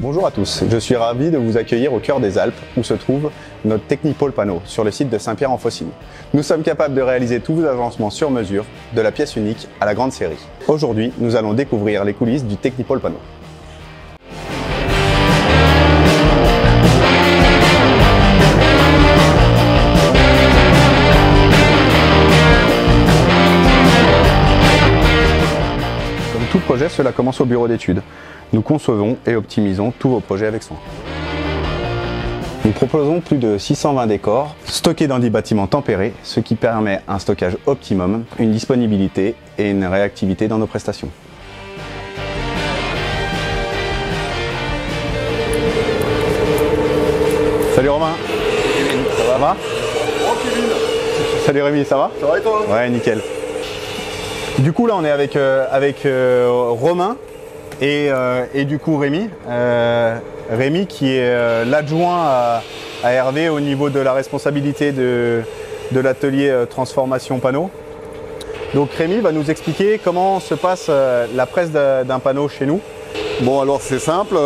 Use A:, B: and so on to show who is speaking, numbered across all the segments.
A: Bonjour à tous, je suis ravi de vous accueillir au cœur des Alpes où se trouve notre Technipôle Panneau sur le site de Saint-Pierre-en-Faucigny. Nous sommes capables de réaliser tous vos agencements sur mesure, de la pièce unique à la grande série. Aujourd'hui, nous allons découvrir les coulisses du Technipôle Panneau. Comme tout projet, cela commence au bureau d'études. Nous concevons et optimisons tous vos projets avec soin. Nous proposons plus de 620 décors stockés dans des bâtiments tempérés, ce qui permet un stockage optimum, une disponibilité et une réactivité dans nos prestations. Salut Romain. Ça va? Salut Rémi, ça va?
B: Ça va et toi?
A: Ouais, nickel. Du coup là on est avec Romain et du coup Rémi. Rémi qui est l'adjoint à Hervé au niveau de la responsabilité de l'atelier transformation panneau. Donc Rémi va nous expliquer comment se passe la presse d'un panneau chez nous.
B: Bon, alors c'est simple,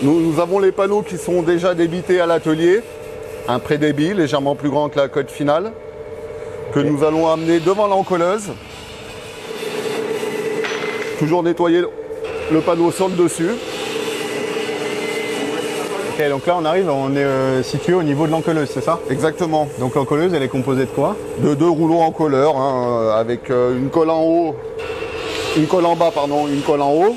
B: nous avons les panneaux qui sont déjà débités à l'atelier, un pré-débit légèrement plus grand que la cote finale, que nous allons amener devant l'encolleuse. Toujours nettoyer le panneau sur le dessus.
A: Ok, donc là on arrive, on est situé au niveau de l'encolleuse, c'est ça?
B: Exactement.
A: Donc l'encolleuse elle est composée de quoi?
B: De deux rouleaux encolleurs, avec une colle en haut, une colle en bas, pardon, une colle en haut.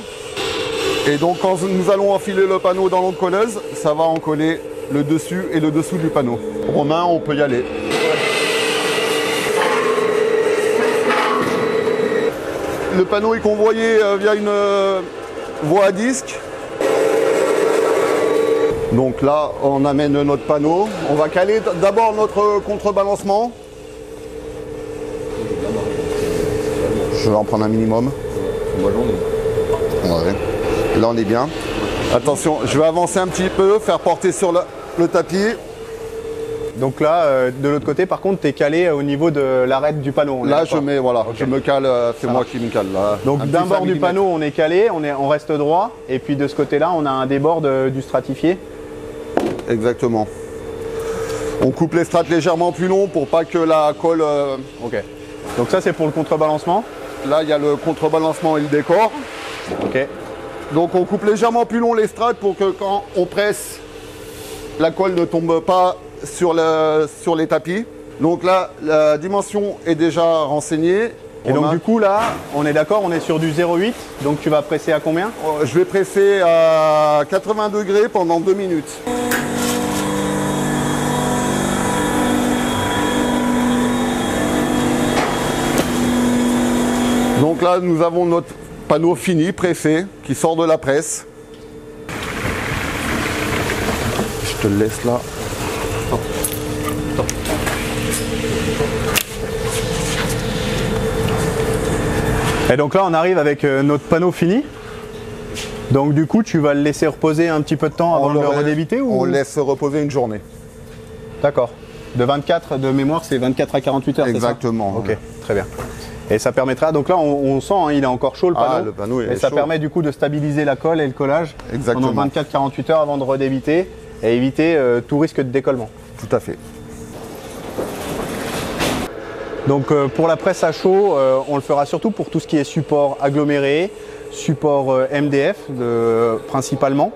B: Et donc quand nous allons enfiler le panneau dans l'encolleuse, ça va encoller le dessus et le dessous du panneau. Romain, on peut y aller. Le panneau est convoyé via une voie à disque. Donc là, on amène notre panneau. On va caler d'abord notre contrebalancement. Je vais en prendre un minimum. Ouais. Là, on est bien. Attention, je vais avancer un petit peu, faire porter sur le tapis.
A: Donc là, de l'autre côté, par contre, tu es calé au niveau de l'arête du panneau.
B: Là, je mets, voilà, okay. Je me cale, c'est moi qui me cale. Là.
A: Donc d'un bord du panneau, on est calé, on reste droit. Et puis de ce côté-là, on a un débord du stratifié.
B: Exactement. On coupe les strates légèrement plus longs pour pas que la colle...
A: Ok. Donc ça, c'est pour le contrebalancement.
B: Là, il y a le contrebalancement et le décor.
A: Ok.
B: Donc on coupe légèrement plus long les strates pour que quand on presse, la colle ne tombe pas sur les tapis. Donc là, la dimension est déjà renseignée.
A: Et donc du coup là, on est d'accord, on est sur du 0,8. Donc tu vas presser à combien?
B: Je vais presser à 80 degrés pendant 2 minutes. Donc là, nous avons notre panneau fini, pressé, qui sort de la presse. Je te le laisse là.
A: Et donc là on arrive avec notre panneau fini. Donc du coup tu vas le laisser reposer un petit peu de temps avant de le redébiter ou...
B: On le laisse reposer une journée.
A: D'accord. De 24 de mémoire, c'est 24 à 48 heures, c'est ça?
B: Exactement.
A: Ok, très bien. Et ça permettra, donc là on sent, hein, il est encore chaud le panneau.
B: Ah, le panneau il est
A: et ça
B: chaud.
A: Permet du coup de stabiliser la colle et le collage.
B: Exactement.
A: Pendant 24-48 heures avant de redébiter et éviter tout risque de décollement.
B: Tout à fait.
A: Donc pour la presse à chaud, on le fera surtout pour tout ce qui est support aggloméré, support MDF principalement.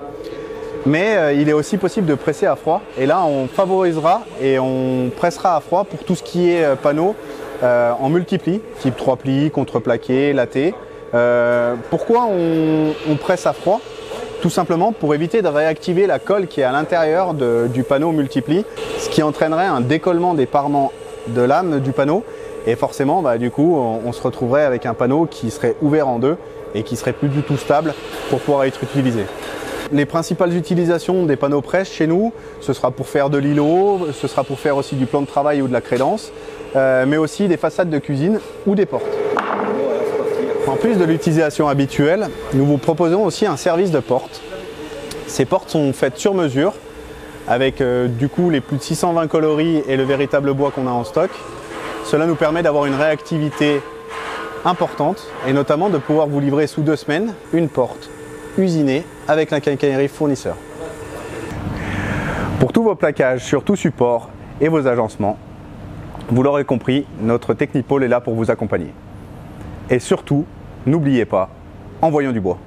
A: Mais il est aussi possible de presser à froid. Et là on favorisera et on pressera à froid pour tout ce qui est panneau en multipli, type 3 plis, contreplaqué, latté. Pourquoi on presse à froid? Tout simplement pour éviter de réactiver la colle qui est à l'intérieur du panneau multipli, ce qui entraînerait un décollement des parements de lame du panneau. Et forcément, du coup, on se retrouverait avec un panneau qui serait ouvert en deux et qui serait plus du tout stable pour pouvoir être utilisé. Les principales utilisations des panneaux presse chez nous, ce sera pour faire de l'îlot, ce sera pour faire aussi du plan de travail ou de la crédence, mais aussi des façades de cuisine ou des portes. En plus de l'utilisation habituelle, nous vous proposons aussi un service de porte. Ces portes sont faites sur mesure, avec du coup les plus de 620 coloris et le véritable bois qu'on a en stock. Cela nous permet d'avoir une réactivité importante et notamment de pouvoir vous livrer sous 2 semaines une porte usinée avec la quincaillerie fournisseur. Pour tous vos plaquages sur tout support et vos agencements, vous l'aurez compris, notre Technipôle est là pour vous accompagner. Et surtout, n'oubliez pas, envoyons du bois.